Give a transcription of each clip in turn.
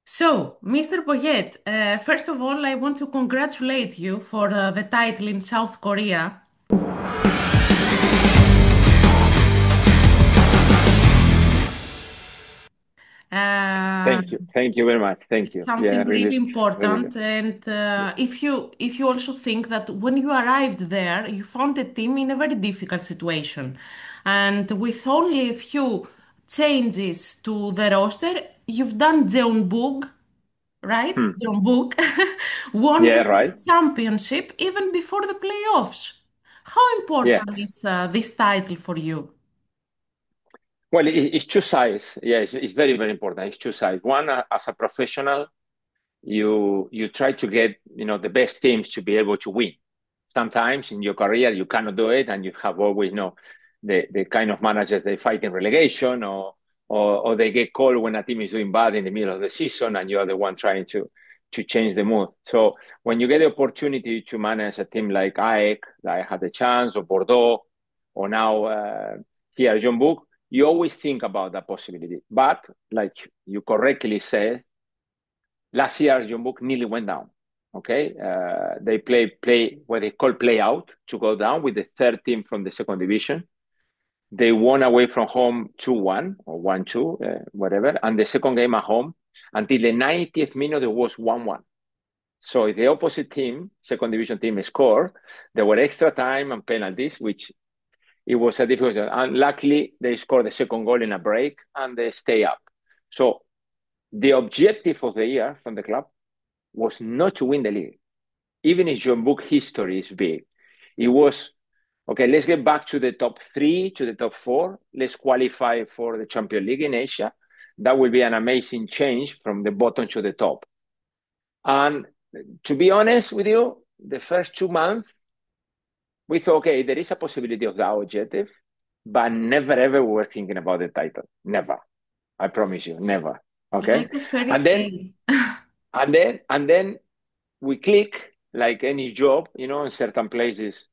So, Mr. Pogét, first of all, I want to congratulate you for the title in South Korea. Uh, Thank you. Thank you very much. Thank you. Yeah, Something really, really really good. important. And if you also think that when you arrived there, you found the team in a very difficult situation, and with only a few changes to the roster, you've done Jeonbuk, right? Hmm. Jeonbuk won Yeah, the right. championship even before the playoffs. How important Yes. is this title for you? Well, it's two sides. Yeah, it's very, very important. It's two sides. One, as a professional, you try to get the best teams to be able to win. Sometimes in your career you cannot do it, and you have always the kind of managers they fight in relegation, or they get called when a team is doing bad in the middle of the season, and you are the one trying to change the mood. So when you get the opportunity to manage a team like AEK, that I had the chance, or Bordeaux, or now here Jeonbuk, you always think about that possibility. But like you correctly said, last year Jeonbuk nearly went down. Okay, they play what they call play out to go down with the third team from the second division. They won away from home 2-1 or 1-2, whatever, and the second game at home until the 90th minute it was 1-1. So if the opposite team, second division team, scored, there were extra time and penalties, which it was a difficult. And luckily, they scored the second goal in a break and they stay up. So the objective of the year from the club was not to win the league. Even if your book history is big, it was okay. Let's get back to the top three, to the top four. Let's qualify for the Champions League in Asia. That will be an amazing change from the bottom to the top. And to be honest with you, the first 2 months, we thought, okay, there is a possibility of that objective, but never ever we were thinking about the title. Never. I promise you, never. Okay. Like a fairy And then, tale. and then we click like any job, in certain places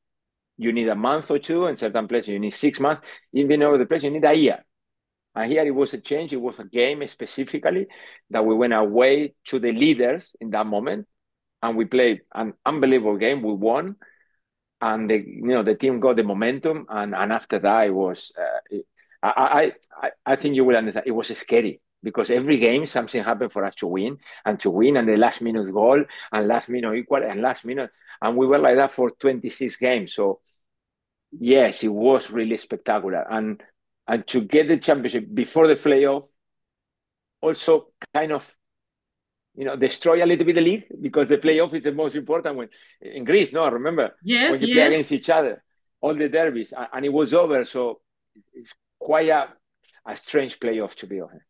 you need a month or two, in certain places you need 6 months, even over the place you need a year. And here it was a change, it was a game specifically that we went away to the leaders in that moment, and we played an unbelievable game. We won, and the team got the momentum, and after that it was I think you will understand, it was scary because every game something happened for us to win, and the last minute goal, and last minute equal, and last minute, and we were like that for 26 games. So yes, it was really spectacular, and to get the championship before the playoff also kind of destroy a little bit the league, because the playoff is the most important one in Greece. No, remember when Yes, you play against yes. each other, all the derbies, and it was over. So it's quite a strange playoff, to be honest.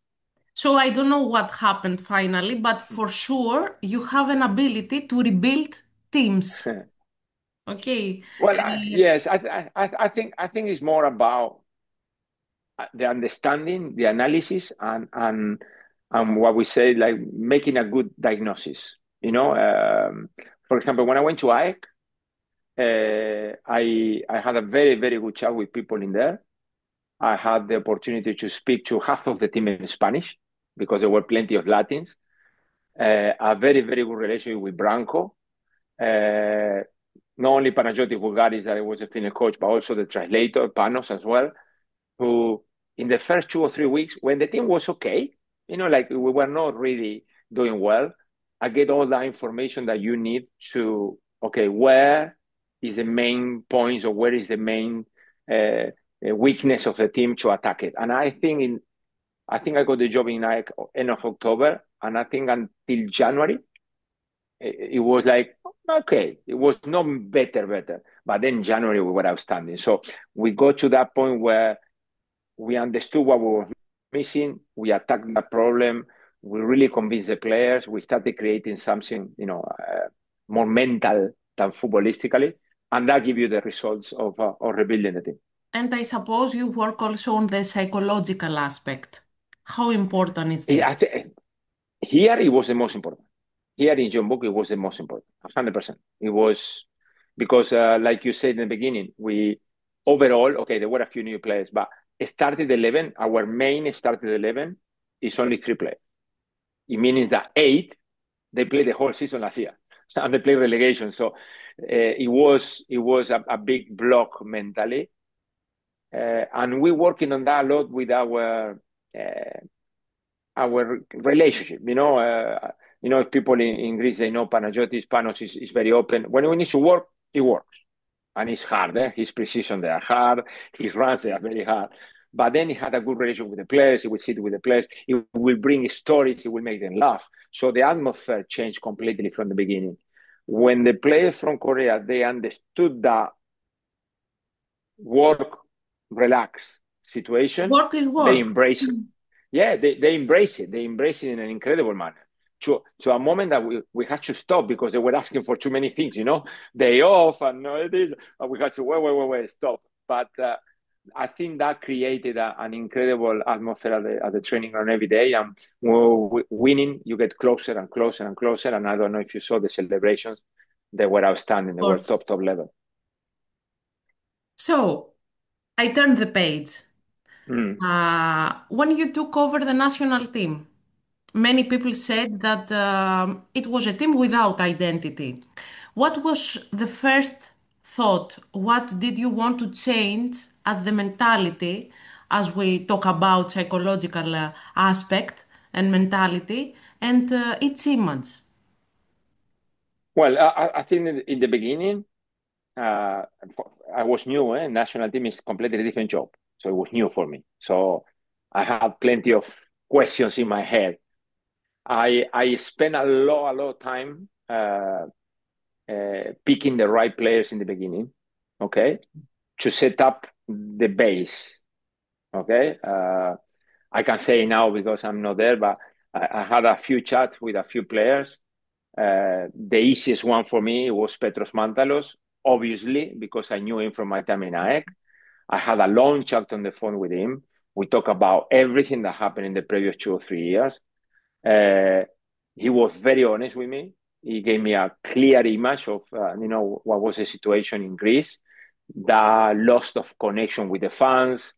So I don't know what happened finally, but for sure you have an ability to rebuild teams. Okay. Well, yes, I think it's more about the understanding, the analysis, and what we say, like making a good diagnosis. For example, when I went to AEK, I had a very, very good chat with people in there. I had the opportunity to speak to half of the team in Spanish because there were plenty of Latins. A very, very good relationship with Branco. Uh, Not only Panagiotis Vulgaris, that was a Finnish coach, but also the translator, Panos, as well, who in the first 2 or 3 weeks, when the team was okay, like we were not really doing well, I get all that information that you need to, okay, where is the main points, or where is the main uh, weakness of the team to attack it. And I think I got the job in like end of October, and I think until January, it was like, okay, it was not better, but then January we were outstanding. So we got to that point where we understood what we were missing. We attacked that problem. We really convinced the players. We started creating something, more mental than footballistically, and that give you the results of rebuilding the team. And I suppose you work also on the psychological aspect. How important is It, this? I th- Here, it was the most important. Here in Jeonbuk, it was the most important. 100%. It was because, like you said in the beginning, we overall, okay, there were a few new players, but started 11. Our main started 11 is only three players. it means that 8, they played the whole season last year. And they played relegation. So it was a big block mentally. And we're working on that a lot with our relationship. If people in Greece, they know Panagiotis, Panos is very open. When we need to work, it works. And it's hard. His precision, they are hard. His runs, they are very hard. But then he had a good relation with the players. He would sit with the players. He will bring stories. He will make them laugh. So the atmosphere changed completely from the beginning. When the players from Korea, they understood that work, relax situation, Work is work. they embrace it. Yeah, they embrace it. They embrace it in an incredible manner. To a moment that we had to stop because they were asking for too many things, day off and this. And we had to wait, stop. But I think that created an incredible atmosphere at the training ground every day. And when winning, you get closer and closer and closer. And I don't know if you saw the celebrations. They were outstanding. They were top level. So I turned the page. When you took over the national team, many people said that it was a team without identity. What was the first thought? What did you want to change at the mentality as we talk about psychological aspect and mentality and its image? Well, I think in the beginning, I was new. National team is a completely different job. So it was new for me. So I had plenty of questions in my head. I spent a lot of time picking the right players in the beginning, okay, to set up the base, okay. I can say now because I'm not there, but I had a few chats with a few players. The easiest one for me was Petros Mantalos, obviously, because I knew him from my time in AEK. I had a long chat on the phone with him. We talked about everything that happened in the previous 2 or 3 years. He was very honest with me. He gave me a clear image of, what was the situation in Greece, the loss of connection with the fans,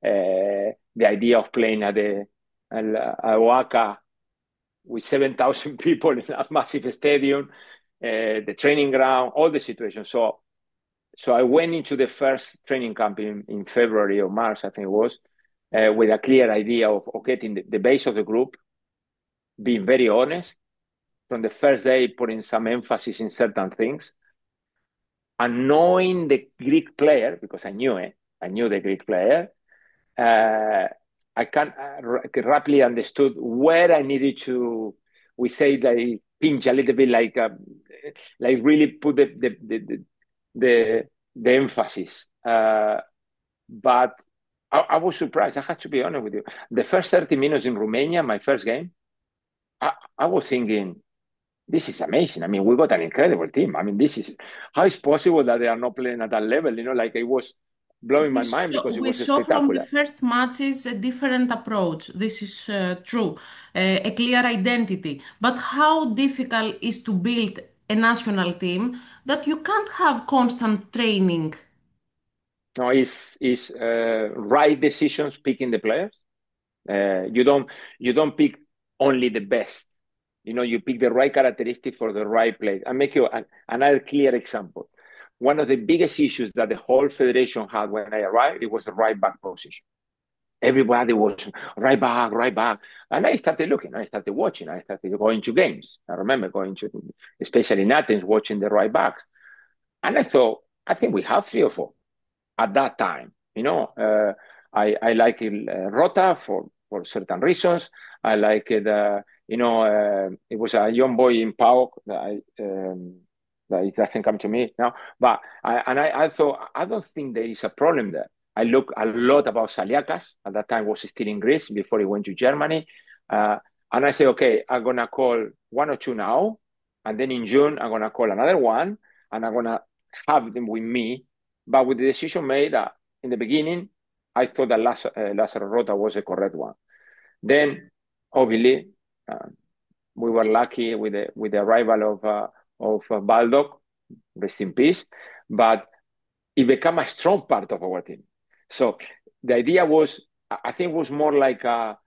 the idea of playing at the Oaxaca with 7,000 people in a massive stadium, the training ground, all the situations. So I went into the first training camp in February or March, I think it was, with a clear idea of getting the base of the group, being very honest, from the first day putting some emphasis in certain things, and knowing the Greek player, because I knew the Greek player, I rapidly understood where I needed to, we say, like pinch a little bit, like really put the emphasis. But I was surprised. I had to be honest with you. The first 30 minutes in Romania, my first game, I was thinking, this is amazing. I mean, we got an incredible team. I mean, how is possible that they are not playing at that level? Like it was blowing my mind because it We was saw from the spectacular. first matches a different approach. This is true, a clear identity. But how difficult is to build a national team that you can't have constant training? No, it's right decisions picking the players. You don't pick only the best. You pick the right characteristic for the right place. I'll make you another clear example. One of the biggest issues that the whole federation had when I arrived, it was the right back position. Everybody was right back. And I started looking, I started watching, I started going to games. I remember going to, especially in Athens, watching the right backs. And I thought, I think we have 3 or 4 at that time. I like Rota for certain reasons. I like it. It was a young boy in PAOK that it doesn't come to me now. But I thought, I don't think there is a problem there. I look a lot about Saliakas. At that time, was still in Greece before he went to Germany. And I say, okay, I'm going to call 1 or 2 now. And then in June, I'm going to call another one. And I'm going to have them with me. But with the decision made in the beginning, I thought that Lázaro Rota was the correct one. Then, obviously, we were lucky with the arrival of Baldock, rest in peace. But it became a strong part of our team. So the idea was, I think, was more like a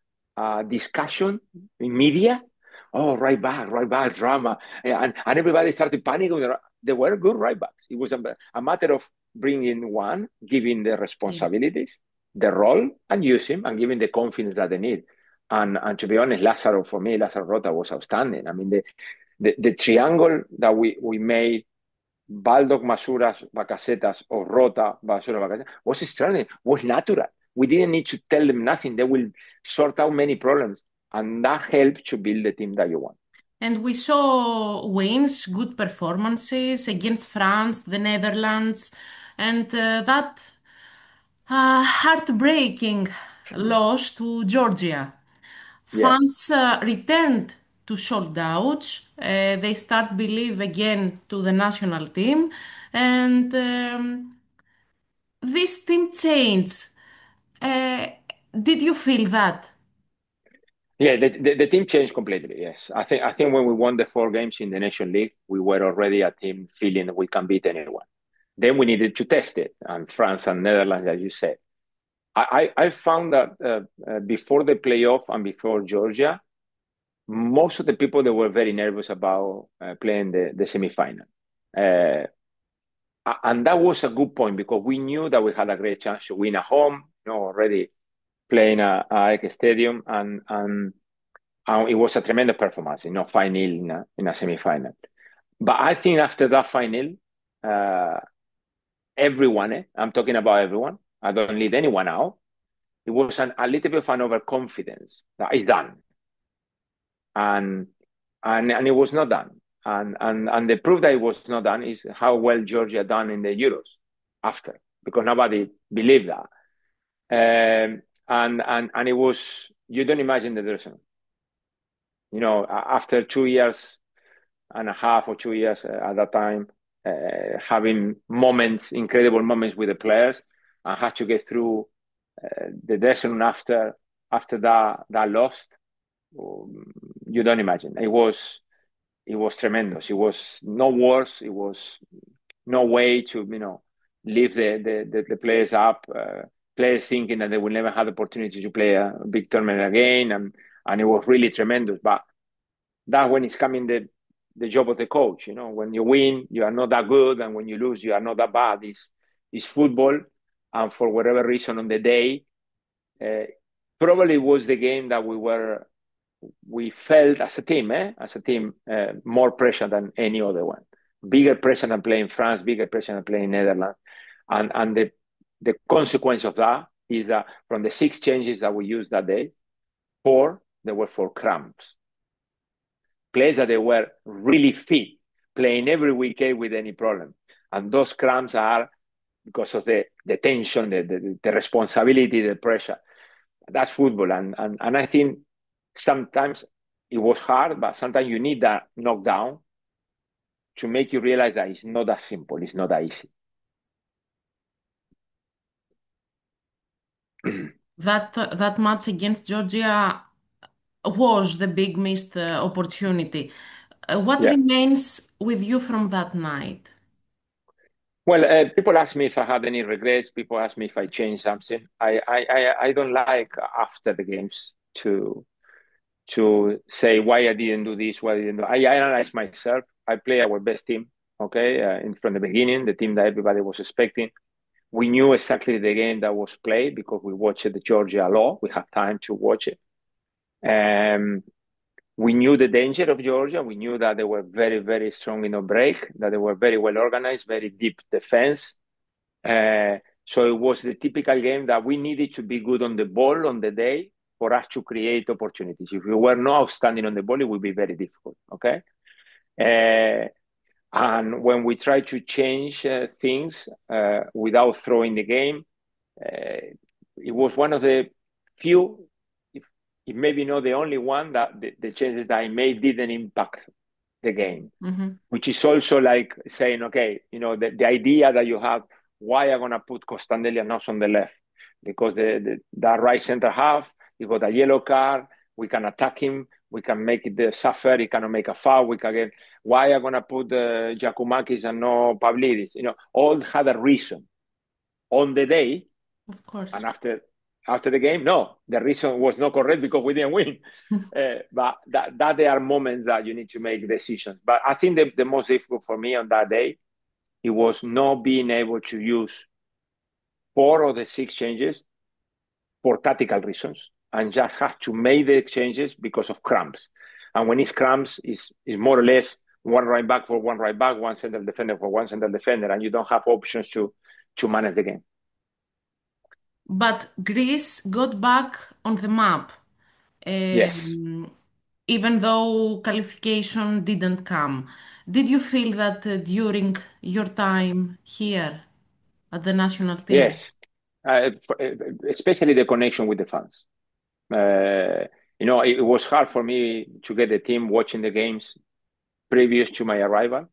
discussion in media oh, right back, drama. And everybody started panicking. They were good right backs. It was a matter of bringing one, giving the responsibilities, the role, and use him and giving the confidence that they need. And to be honest, for me, Lázaro Rota was outstanding. I mean, the triangle that we made, Baldock, Masuras, Bacacetas, or Rota, Basura, Bacacetas, was extraordinary, was natural. We didn't need to tell them nothing. They will sort out many problems. And that helps to build the team that you want. And we saw wins, good performances against France, the Netherlands, and that heartbreaking loss to Georgia. Yeah. Fans returned to sold-outs. They start believe again to the national team, and this team changed. Uh, did you feel that? Yeah, the team changed completely. Yes, I think when we won the 4 games in the Nation League, we were already a team feeling that we can beat anyone. Then we needed to test it, and France and Netherlands, as you said. I found that before the playoff and before Georgia, most of the people they were very nervous about playing the semifinal. And that was a good point because we knew that we had a great chance to win at home, already playing at Ike Stadium, and it was a tremendous performance, 5-0 in a semi-final. But I think after that final, everyone, I'm talking about everyone, I don't leave anyone out, it was a little bit of an overconfidence that it's done. And it was not done. And the proof that it was not done is how well Georgia done in the Euros after, because nobody believed that. And it was, you don't imagine the dressing. After 2 years and a half or 2 years at that time, having incredible moments with the players, and had to get through the dressing after that loss. You don't imagine. It was tremendous. It was no worse. It was no way to lift the players up. Players thinking that they will never have the opportunity to play a big tournament again, and it was really tremendous. But that's when it's coming the job of the coach. When you win, you are not that good, and when you lose, you are not that bad. It's football, and for whatever reason on the day, probably was the game that we felt as a team, more pressure than any other one. Bigger pressure than playing France, bigger pressure than playing Netherlands. And the consequence of that is that from the 6 changes that we used that day, 4, there were 4 cramps. Players that they were really fit, playing every weekend with any problem. And those cramps are because of the tension, the responsibility, the pressure. That's football. And I think sometimes it was hard, but sometimes you need that knockdown to make you realize that it's not that simple. It's not that easy. That match against Georgia was the big missed opportunity. What Yeah. remains with you from that night? Well, people ask me if I had any regrets. People ask me if I changed something. I don't like after the games to say why I didn't do this, why I didn't do. I analyze myself. I play our best team, okay, from the beginning, the team that everybody was expecting. We knew exactly the game that was played because we watched the Georgia a lot. We had time to watch it. We knew the danger of Georgia. We knew that they were very, very strong in a break, that they were very well organized, very deep defense. So it was the typical game that we needed to be good on the ball on the day for us to create opportunities. If we were not outstanding on the ball, it would be very difficult, okay? And when we try to change things without throwing the game, it was one of the few, if maybe not the only one, that the changes that I made didn't impact the game, which is also like saying, okay, the idea that you have, why I'm going to put Costandelianos on the left? Because that right center half, he got a yellow card, we can attack him, we can make it suffer, he cannot make a foul, we can get, why I'm going to put Giacomakis and no Pavlidis? All had a reason on the day. Of course. And after after the game? No, the reason was not correct because we didn't win. But that there are moments that you need to make decisions. But I think the most difficult for me on that day, it was not being able to use 4 of the 6 changes for tactical reasons and just have to make the changes because of cramps. And when it's cramps, it's more or less one right back for one right back, one central defender for one central defender, and you don't have options to manage the game. But Greece got back on the map, Yes, even though qualification didn't come. Did you feel that during your time here at the national team? yes. Especially the connection with the fans. It was hard for me to get the team watching the games previous to my arrival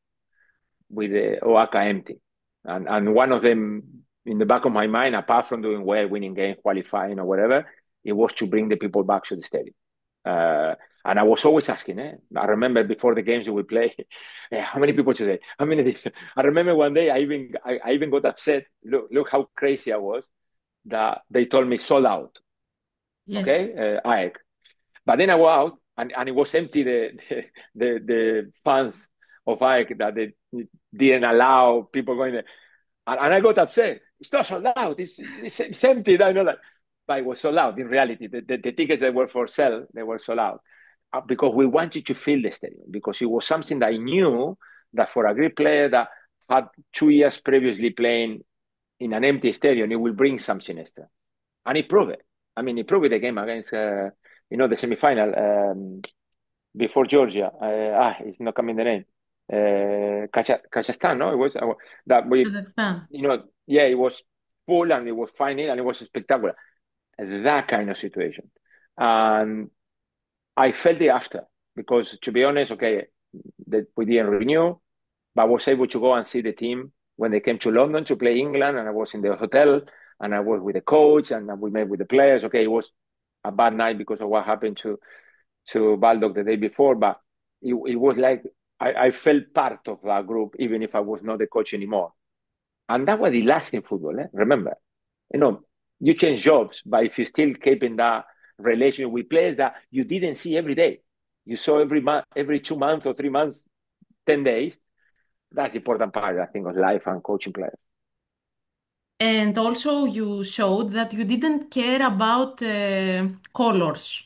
with the Oaxaca empty. And one of them in the back of my mind, apart from doing well, winning games, qualifying or whatever, it was to bring the people back to the stadium. And I was always asking, I remember before the games we play, how many people today? How many this? I remember one day I even got upset. Look how crazy I was that they told me sold out. Yes. Okay, AEK. But then I go out and it was empty. The fans of AEK that they didn't allow people going there, and I got upset. It's not sold out. It's empty. I know that, but it was sold out. In reality, the tickets that were for sale, they were sold out because we wanted to fill the stadium because it was something that I knew that for a Greek player that had 2 years previously playing in an empty stadium, it will bring something extra, and it proved it. I mean, he proved the game against, the semifinal before Georgia. It's not coming the name. Kazakhstan, no? It was that we, Kazakhstan. yeah, it was full and it was final and it was spectacular. That kind of situation. And I felt it after because, to be honest, okay, that we didn't renew, but I was able to go and see the team when they came to London to play England, and I was in the hotel and I was with the coach and we met with the players. Okay, it was a bad night because of what happened to Baldock the day before, but it was like I felt part of that group, even if I was not the coach anymore. And that was the last in football. Remember, you change jobs, but if you still keep in that relation with players that you didn't see every day, you saw every month, every 2 months or 3 months, 10 days. That's the important part, I think, of life and coaching players. And also, you showed that you didn't care about colors,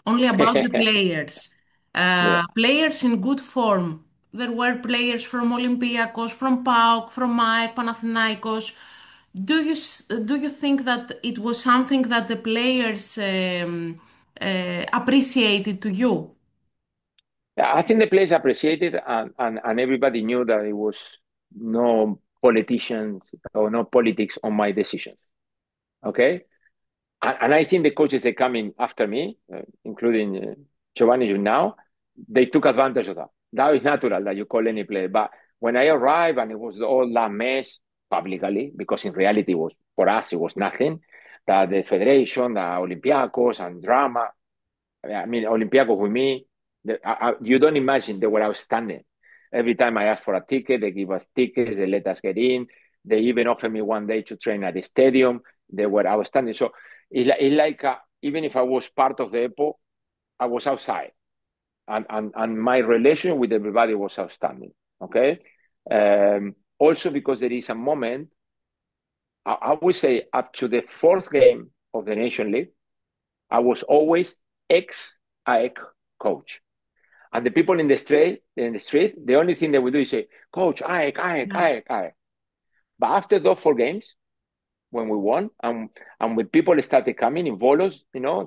only about the players. Yeah. Players in good form. There were players from Olympiacos, from PAOK, from AEK, Panathinaikos. Do you think that it was something that the players appreciated to you? I think the players appreciated, and everybody knew that it was no politicians or no politics on my decisions. Okay. And I think the coaches that come in after me, including Giovanni now, they took advantage of that. That is natural that you call any player. But when I arrived and it was all that mess publicly, because in reality, it was for us, it was nothing, that the federation, the Olympiacos and drama, I mean, Olympiacos with me, you don't imagine they were outstanding. Every time I asked for a ticket, they give us tickets, they let us get in. They even offered me one day to train at the stadium. They were outstanding. So it's like even if I was part of the EPO, I was outside. And my relation with everybody was outstanding. Okay. Also because there is a moment, I would say up to the 4th game of the Nation League, I was always ex-AEK coach. And the people in the street, the only thing they would do is say, Coach, AEK, AEK, AEK, AEK. But after those 4 games, when we won, and when people started coming in bolos,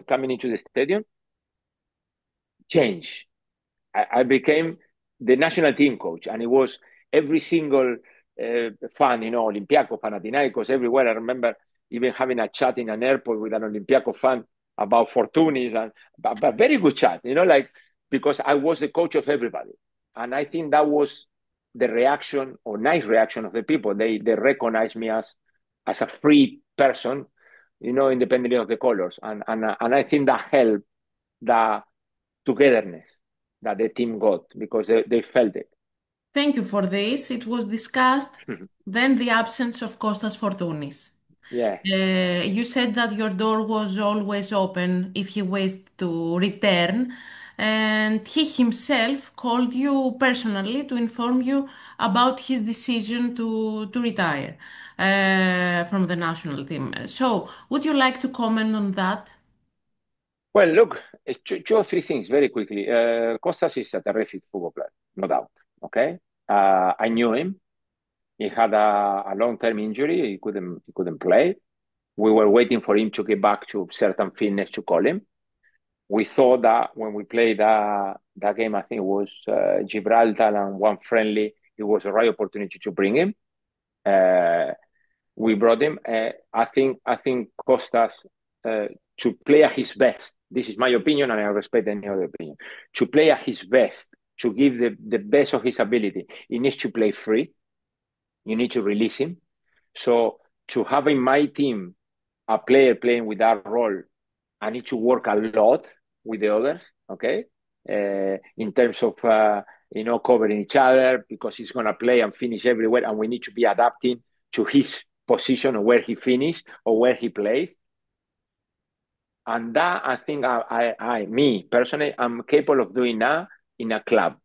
coming into the stadium, change. I became the national team coach, and it was every single fan, Olympiacos, Panathinaikos, everywhere. I remember even having a chat in an airport with an Olympiacos fan about Fortounis, but very good chat, because I was the coach of everybody. And I think that was the reaction or nice reaction of the people. They recognized me as a free person, independently of the colors. And I think that helped the togetherness that the team got because they felt it. Thank you for this. It was discussed. Then the absence of Kostas Fortounis. Yeah. You said that your door was always open if he wished to return, and he himself called you personally to inform you about his decision to retire from the national team. So, would you like to comment on that? Well, look, two or three things very quickly. Kostas is a terrific football player, no doubt. Okay, I knew him. He had a long-term injury. He couldn't play. We were waiting for him to get back to certain fitness to call him. We thought that when we played that game, I think it was Gibraltar and one friendly, it was the right opportunity to bring him. We brought him. I think Kostas to play at his best. This is my opinion, and I respect any other opinion. To play at his best, to give the best of his ability, he needs to play free. You need to release him. So to have in my team a player playing with that role, I need to work a lot with the others, okay? In terms of, covering each other, because he's going to play and finish everywhere, and we need to be adapting to his position or where he finishes or where he plays. And that, I think, me personally, I'm capable of doing now in a club.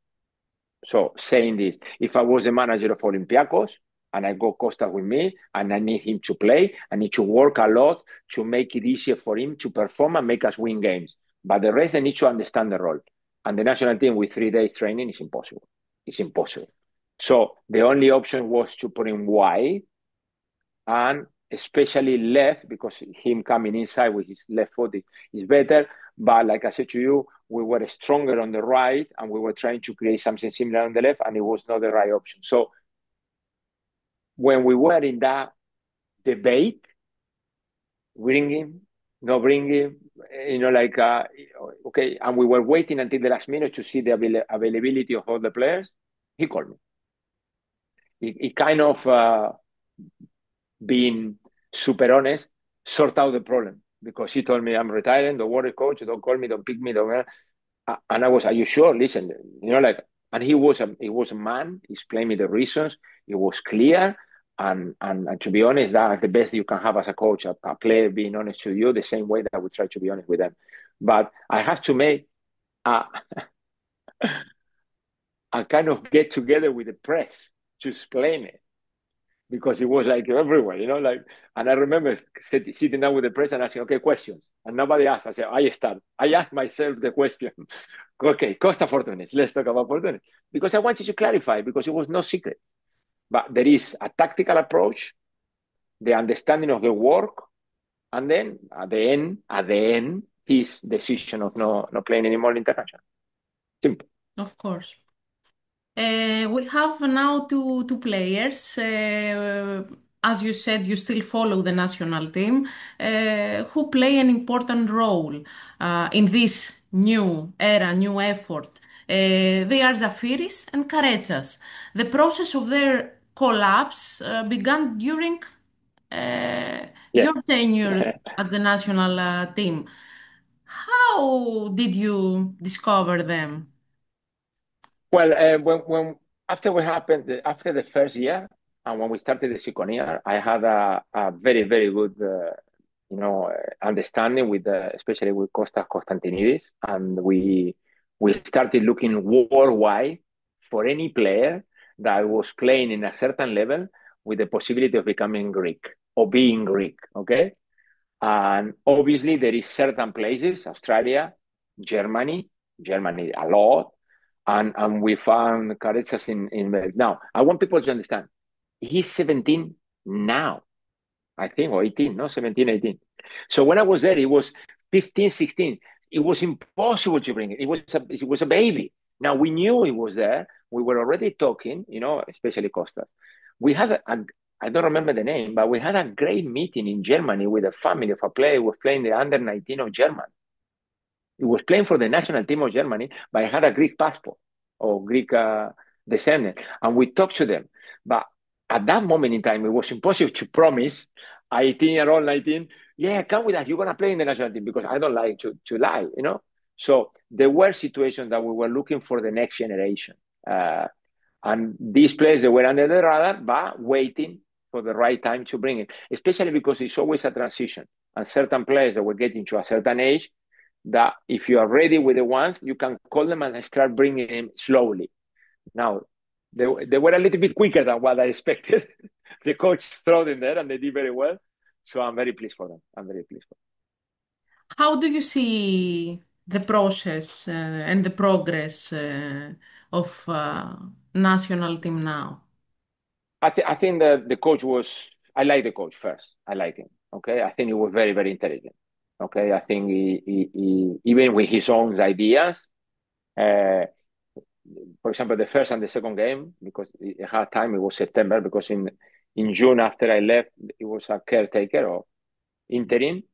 So saying this, if I was the manager of Olympiacos and I go Costa with me and I need him to play, I need to work a lot to make it easier for him to perform and make us win games. But the rest, they need to understand the role. And the national team with 3 days training is impossible. It's impossible. So the only option was to put him wide and especially left, because him coming inside with his left foot is better. But like I said to you, we were stronger on the right and we were trying to create something similar on the left, and it was not the right option. So when we were in that debate, bring him, not bring him, okay, and we were waiting until the last minute to see the availability of all the players, he called me. He kind of being super honest, sort out the problem, because he told me, I'm retiring, don't worry, coach, don't call me, don't pick me, don't. And I was, are you sure? Listen, and he was a man. He explained me the reasons. It was clear, and to be honest, that's the best you can have as a coach, a player being honest to you, the same way that I would try to be honest with them. But I have to make a kind of get together with the press to explain it, because it was like everywhere, and I remember sitting down with the press and asking, okay, questions. And nobody asked. I said, I asked myself the question. Okay, Kώστα Φορτούνης, let's talk about Φορτούνη. Because I wanted to clarify, because it was no secret. But there is a tactical approach, the understanding of the work, and then at the end, his decision of not playing anymore international. Simple. Of course. We have now two players. As you said, you still follow the national team, who play an important role in this new era, new effort. They are Zafiris and Karetsas. The process of their collapse began during Yes. your tenure at the national team. How did you discover them? Well, when after the first year, and when we started the second year, I had a very, very good understanding with especially with Kostas Konstantinidis, and we started looking worldwide for any player that was playing in a certain level with the possibility of becoming Greek or being Greek. Okay, and obviously there is certain places, Australia, Germany a lot, and we found Caretsas in now. I want people to understand, he's 17 now, I think, or 18, no, 17, 18. So when I was there, it was 15, 16. It was impossible to bring it. It was a baby. Now we knew it was there. We were already talking, especially Costas. We had I don't remember the name, but we had a great meeting in Germany with a family of a player who was playing the under 19 of Germany. He was playing for the national team of Germany, but he had a Greek passport or Greek descendant. And we talked to them. But at that moment in time, it was impossible to promise 18-year-old, 19, yeah, come with us. You're going to play in the national team, because I don't like to lie, So there were situations that we were looking for the next generation. And these players, they were under the radar, but waiting for the right time to bring it, especially because it's always a transition. And certain players that were getting to a certain age, that if you are ready with the ones, you can call them and start bringing them slowly. Now, they were a little bit quicker than what I expected. The coach threw them there and they did very well. So I'm very pleased for them. I'm very pleased for them. How do you see the process and the progress of national team now? I think that the coach was, I like the coach first. I like him. Okay. I think he was very, very intelligent. Okay. I think he even with his own ideas, for example, the first and the second game, because it had time, it was September, because in June after I left, it was a caretaker or interim.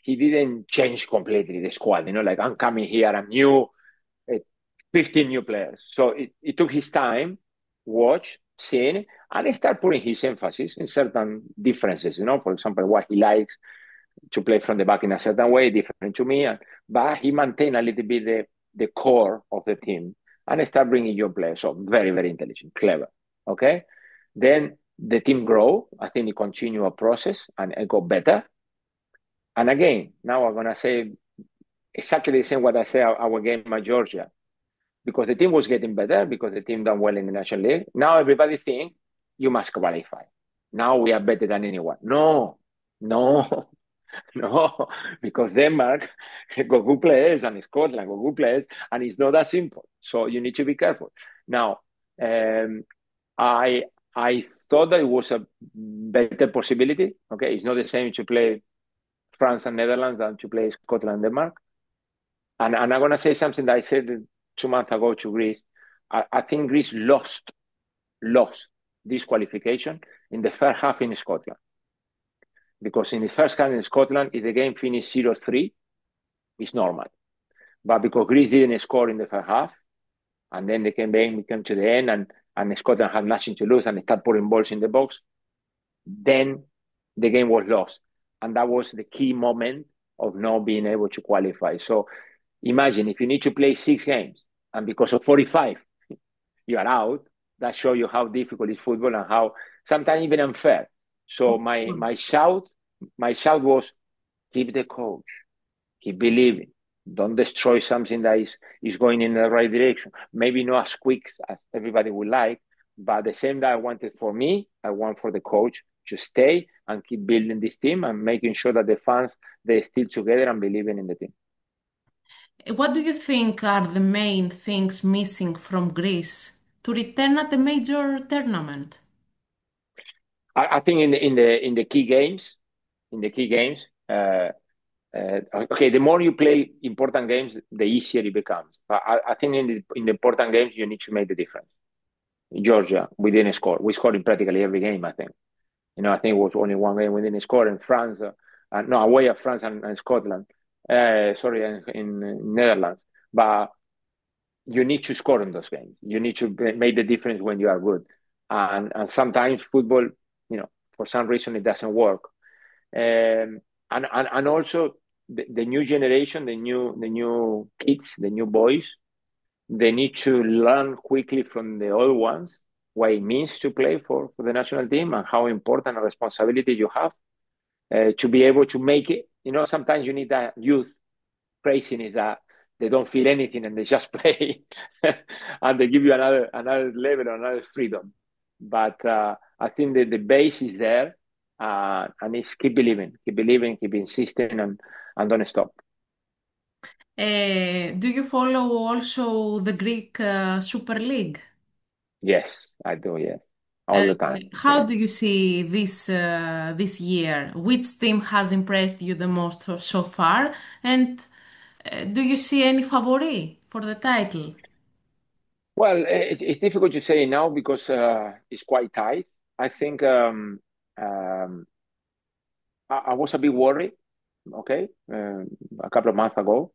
He didn't change completely the squad, like I'm coming here, I'm new, 15 new players. So it took his time, watch, seeing, and he started putting his emphasis in certain differences, for example, what he likes to play from the back in a certain way, different to me. But he maintained a little bit the core of the team and start bringing young players. So very, very intelligent, clever. Okay. Then the team grow. I think it continue a process and it got better. And again, now I'm going to say exactly the same what I say our game at Georgia. Because the team was getting better, because the team done well in the National League. Now everybody think you must qualify. Now we are better than anyone. No, because Denmark got good players and Scotland got good players, and it's not that simple. So you need to be careful. Now, I thought that it was a better possibility. Okay, it's not the same to play France and Netherlands than to play Scotland and Denmark. And I'm going to say something that I said 2 months ago to Greece. I think Greece lost this qualification in the first half in Scotland. Because in the first half in Scotland, if the game finished 0-3, it's normal. But because Greece didn't score in the first half, and then they came to the end, and Scotland had nothing to lose, and they started putting balls in the box, then the game was lost. And that was the key moment of not being able to qualify. So imagine if you need to play 6 games, and because of 45, you are out, that shows you how difficult is football and how sometimes even unfair. So my shout was, keep the coach, keep believing, don't destroy something that is going in the right direction. Maybe not as quick as everybody would like, but the same that I wanted for me, I want for the coach to stay and keep building this team and making sure that the fans, they still together and believing in the team. What do you think are the main things missing from Greece to return at a major tournament? I think in the key games, okay, the more you play important games, the easier it becomes. But I think in the important games, you need to make the difference. In Georgia, we didn't score. We scored in practically every game, I think. I think it was only one game we didn't score in France. Away at France and Scotland. In Netherlands. But you need to score in those games. You need to make the difference when you are good. And sometimes football, for some reason it doesn't work. And also the new generation, the new kids, the new boys, they need to learn quickly from the old ones what it means to play for the national team and how important a responsibility you have to be able to make it. Sometimes you need that youth craziness that they don't feel anything and they just play and they give you another level, another freedom. But I think that the base is there, and it's keep believing, keep insisting, and don't stop. Do you follow also the Greek Super League? Yes, I do. Yes, all the time. How do you see this year? Which team has impressed you the most so far? And do you see any favori for the title? Well, it's difficult to say now because it's quite tight. I think I was a bit worried, okay, a couple of months ago.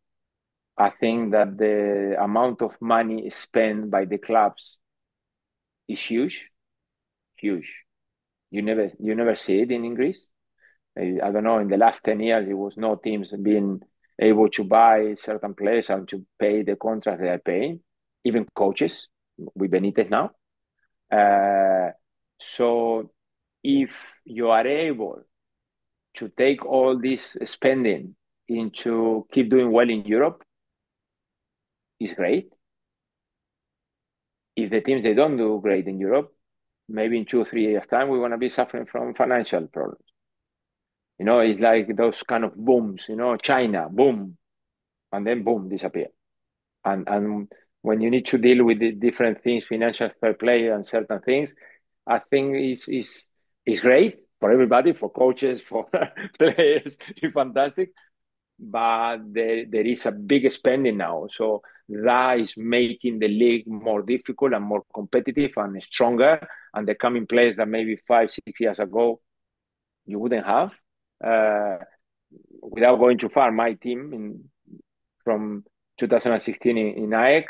I think that the amount of money spent by the clubs is huge, huge. You never see it in Greece. I don't know, in the last 10 years, there was no teams being able to buy certain players and to pay the contract they are paying, even coaches with Benitez now. So if you are able to take all this spending into keep doing well in Europe, it's great. If the teams, they don't do great in Europe, maybe in 2 or 3 years' time, we're going to be suffering from financial problems. It's like those kind of booms, China, boom, and then boom, disappear. And when you need to deal with the different things, financial fair play and certain things, I think is great for everybody, for coaches, for players, it's fantastic. But there is a big spending now. So that is making the league more difficult and more competitive and stronger. And they're coming players that maybe 5, 6 years ago you wouldn't have. Without going too far, my team from 2016 in AEK,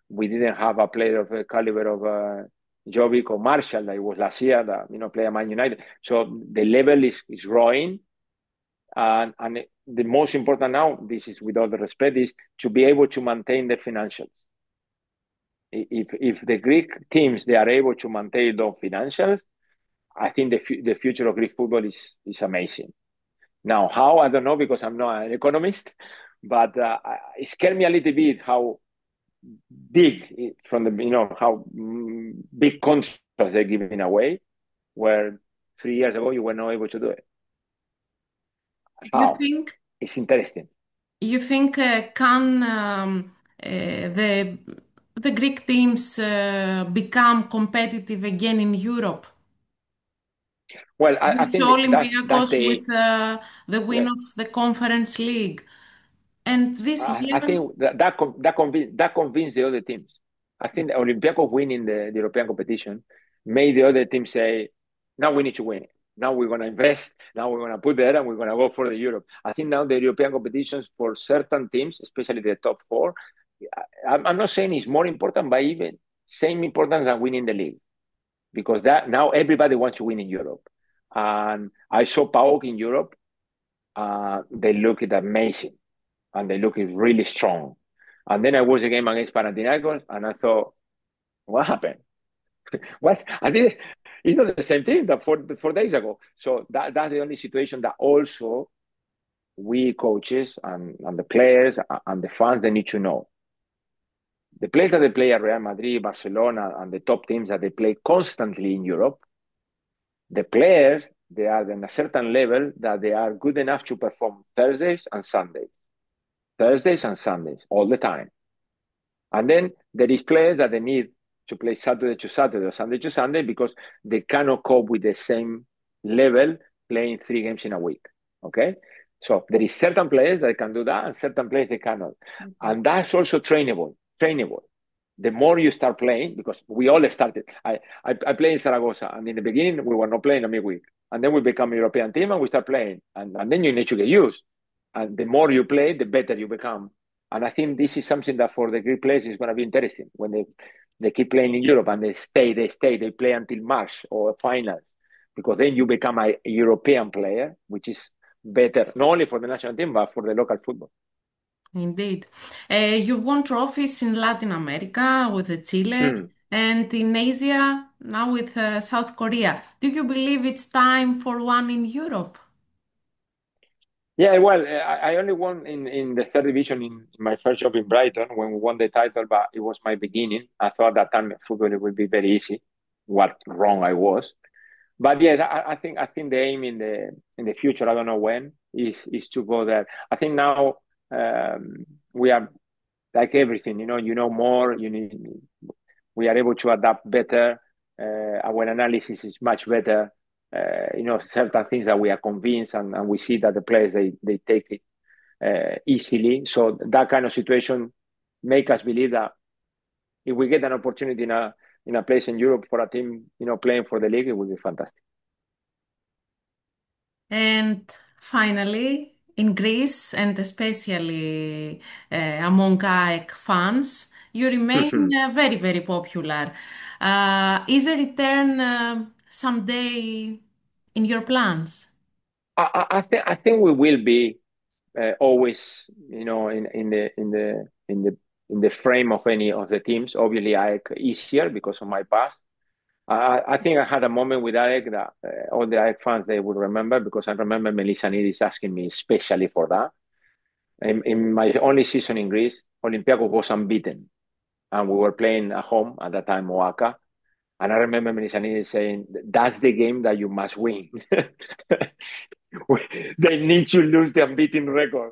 we didn't have a player of the caliber of Jovic or Marshall that it was last year that play at Man United. So the level is growing, and the most important now, this is with all the respect, is to be able to maintain the financials. If the Greek teams they are able to maintain those financials, I think the future of Greek football is amazing. Now, how I don't know because I'm not an economist, but it scared me a little bit how big from the how big contracts they're giving away, where 3 years ago you were not able to do it. How? It's interesting. You think can the Greek teams become competitive again in Europe? Well, I think Olympiacos that's with the win of the Conference League, and this year I think that convinced the other teams. I think the Olympiacos winning the European competition made the other teams say, "Now we need to win it. Now we're going to invest. Now we're going to put there and we're going to go for the Europe." I think now the European competitions for certain teams, especially the top 4, I'm not saying it's more important, but even same important than winning the league, because that now everybody wants to win in Europe. And I saw PAOK in Europe. They looked amazing, and they looked really strong. And then I watched a game against Panathinaikos, and I thought, what happened? What? It's not the same thing that 4 days ago. So that's the only situation that also we coaches and the players and the fans, they need to know. The players that they play at Real Madrid, Barcelona, and the top teams that they play constantly in Europe, the players, they are in a certain level that they are good enough to perform Thursdays and Sundays. Thursdays and Sundays, all the time. And then there is players that they need to play Saturday to Saturday or Sunday to Sunday because they cannot cope with the same level playing 3 games in a week. Okay? So there is certain players that can do that and certain players they cannot. Mm-hmm. And that's also trainable. The more you start playing, because we all started. I play in Zaragoza, and in the beginning we were not playing a midweek. And then we become a European team and we start playing. And then you need to get used. And the more you play, the better you become. And I think this is something that for the Greek players is going to be interesting. When they keep playing in Europe and they play until March or finals. Because then you become a European player, which is better, not only for the national team, but for the local football. Indeed. You've won trophies in Latin America with Chile and in Asia now with South Korea. Do you believe it's time for one in Europe? Yeah, well, I only won in the 3rd division in my first job in Brighton when we won the title, but it was my beginning. I thought that time football would be very easy. What wrong I was. But yeah, I think the aim in the future, I don't know when, is to go there. I think now we are like everything, you know more. We are able to adapt better. Our analysis is much better. Certain things that we are convinced and we see that the players they take it easily. So that kind of situation make us believe that if we get an opportunity in a place in Europe for a team, playing for the league, it will be fantastic. And finally, in Greece, and especially among AEK fans, you remain very, very popular. Is a return someday in your plans? I think we will be always, in the frame of any of the teams. Obviously, AEK easier because of my past. I think I had a moment with Alec that all the Alec fans they would remember because I remember Melissanidis asking me especially for that. In my only season in Greece, Olympiacos was unbeaten, and we were playing at home at that time, Oaxaca. And I remember Melissanidis saying, "That's the game that you must win. They need to lose the unbeaten record."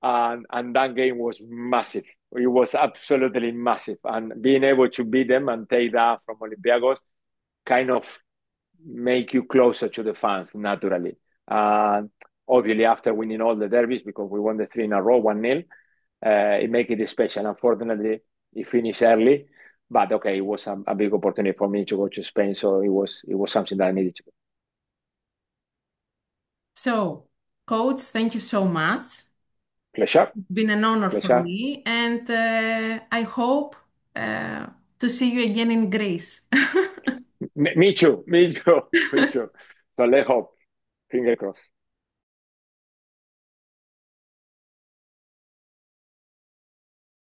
And that game was massive. It was absolutely massive. And being able to beat them and take that from Olympiacos kind of make you closer to the fans naturally. Obviously, after winning all the derbies, because we won the three in a row, 1-0, it make it special. Unfortunately, it finished early, but okay, it was a big opportunity for me to go to Spain, so it was something that I needed to do. So, coach, thank you so much. Pleasure, It's been an honor for pleasure. me, and I hope to see you again in Greece. Me too, me too, me too. So let's hope. Finger crossed.